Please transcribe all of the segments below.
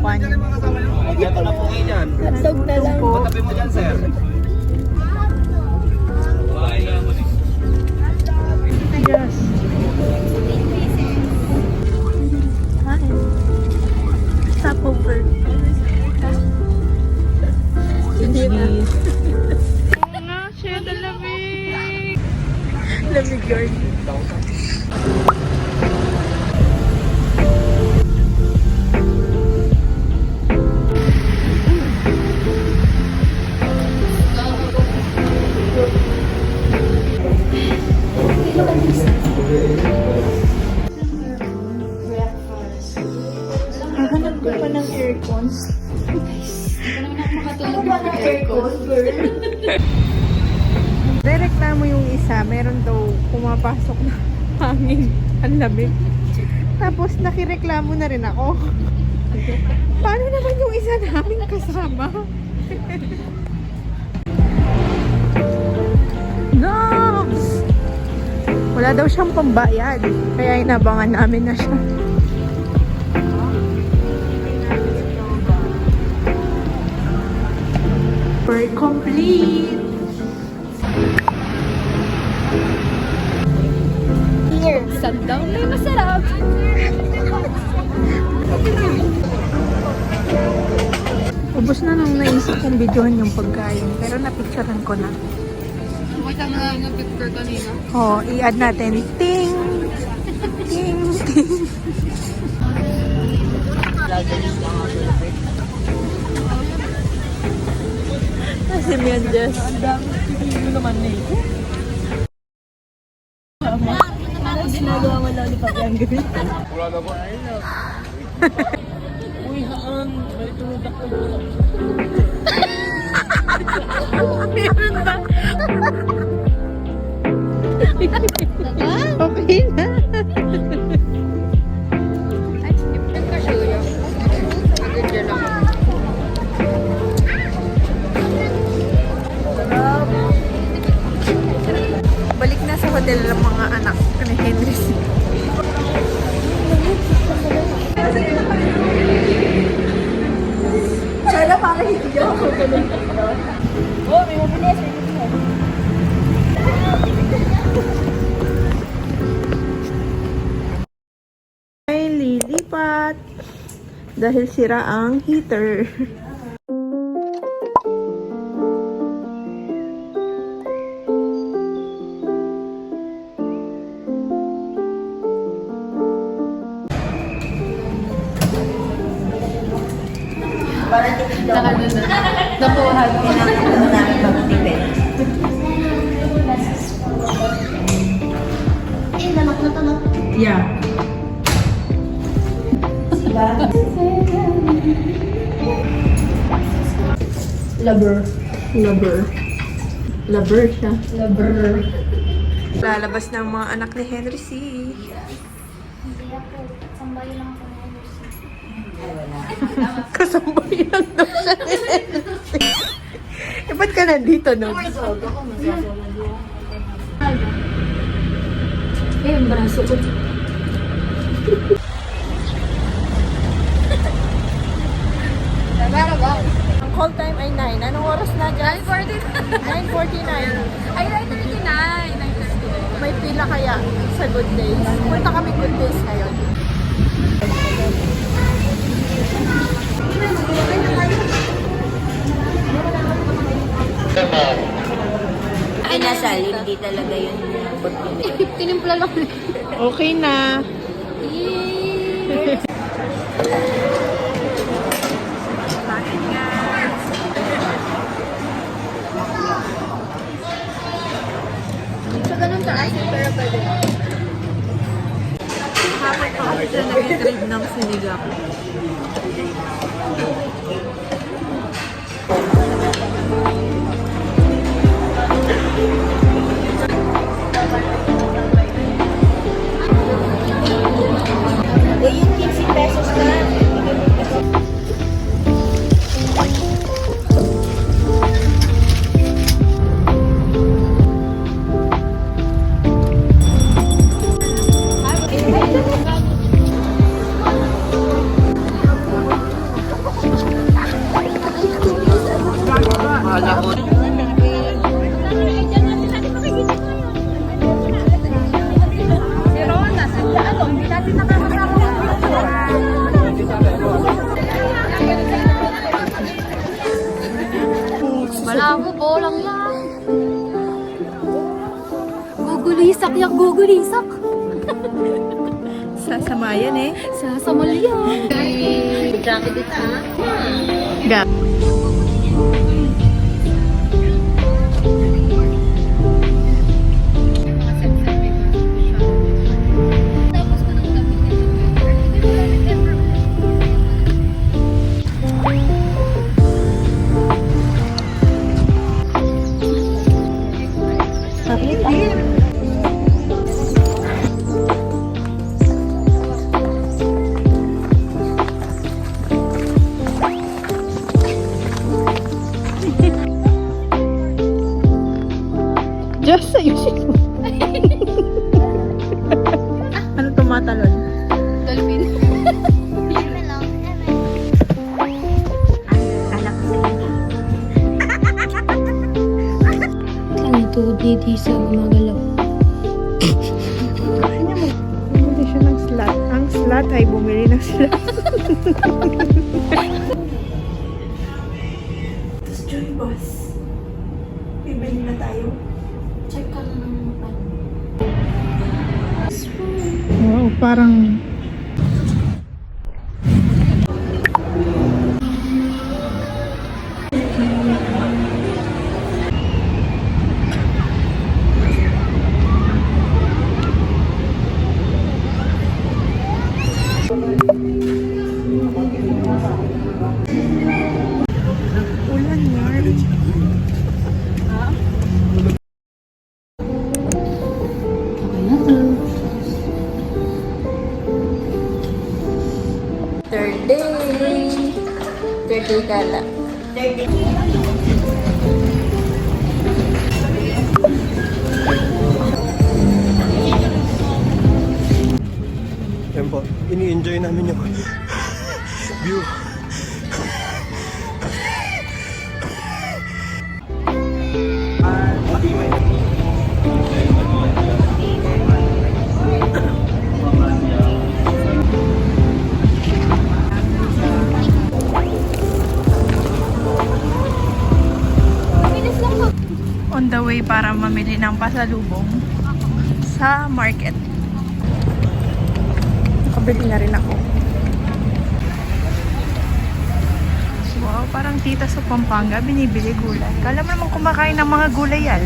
mukha niya. Ito na po kayo dyan. Hotdog na lang. Patabi mo dyan, sir. Yes. Kain. Stopover. Hindi na. Siya na lamig. Lamig yun. Hahanap ko pa ng aircon. Ano ba ng aircon, girl? Reklamo yung isa, meron daw pumapasok na hangin. Ang lamig. Tapos nakireklamo na rin ako. Paano naman yung isa namin kasama? Nobs! Wala daw siyang pambayad. Kaya inabangan namin na siya. We're complete! Here, sundown na masarap! Ubus na nung naisip kong videohan yung pagkain. Pero napicturean ko na. Kita mo lang yung picture kanina. Oo, i-add natin. Ting! Ting! Ting! Kasi Mianjas. Ang dami pinili naman na ito. Ginagawa mo lang ni Papi ang gabi. Wala na po. Uy, haan. May tumudak ko. Meron ba? Okay na. Ay, different ka siya yun. Agad dyan lang. Balik na sa hotel ng mga anak ni Henry. Sana para hindi ako ganun. Oh, may mabilis. Ay, lilipat. Dahil sira ang heater. Nakuha ko na. Yeah. Lover. Lover. Lover siya. Lover. Lalabas ng mga anak ni Henry C. Hindi ako. Sambay lang ako na Kasambay lang daw siya ni Henry C. Eh, ba't ka nandito, no? Eh, yung braso ko. Ang call time ay 9. Anong oras na dyan? 9:49. Ay, 9:39. 9:39. May pila kaya sa Good Days. Punta kami Good Days ngayon. Ay, nasal, hindi talaga yun. Tinimpla lang. Okay na. So, ganun ka ay, pero pwede. Hapon pa kasi siya nag-crave ng sinigang. Yung 15 pesos na. Isak-yak gugurisak. Sasamayan eh. Sasamalya. Jacket ito Ga. Tapos ko nang gamitin ito. Just ayusin mo. Ano tumatalon? Dolphin. Anak ko sa inyo. Ano ito? Didi sa gumagalaw. Bumili siya ng slot. Ang slot ay bumili ng slot. Tapos Joy Boss. Bibili na tayo. Check ka na ng Wow, parang... Ulan yan. Third day. Third day kala. Yan po, ini-enjoy namin yung view. On the way para mamili ng pasalubong sa market. Nakabili na rin ako. Wow, parang tita sa Pampanga, binibili gulay. Kala mo naman kumakain ng mga gulay yan.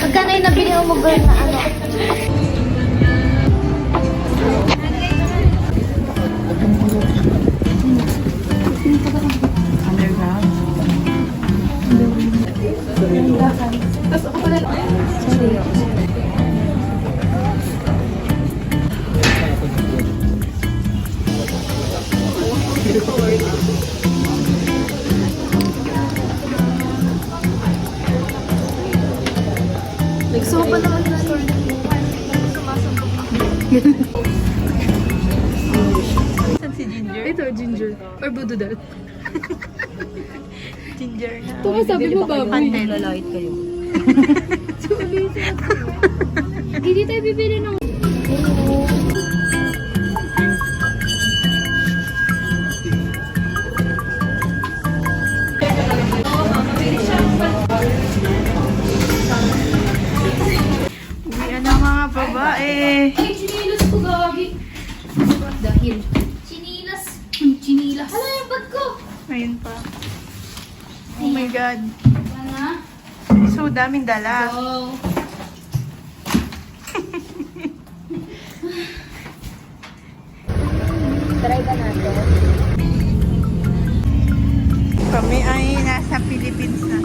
Magkano yung nabili mo girl na ano? Nagsopa naman na store. Saan si Ginger? Ito, ginger. Or bududal. Ginger na. Ito nga sabi mo baboy. Lalait kayo. Hindi tayo bibili ng... Uwian na mga babae. Ay, chinilas ko gagi. Dahil. Chinilas. Chinilas. Hala yung bag ko. Ayun pa. Oh my God. Ano? So, daming dala. Oh. Try ba natin? Kami ay nasa Philippines na.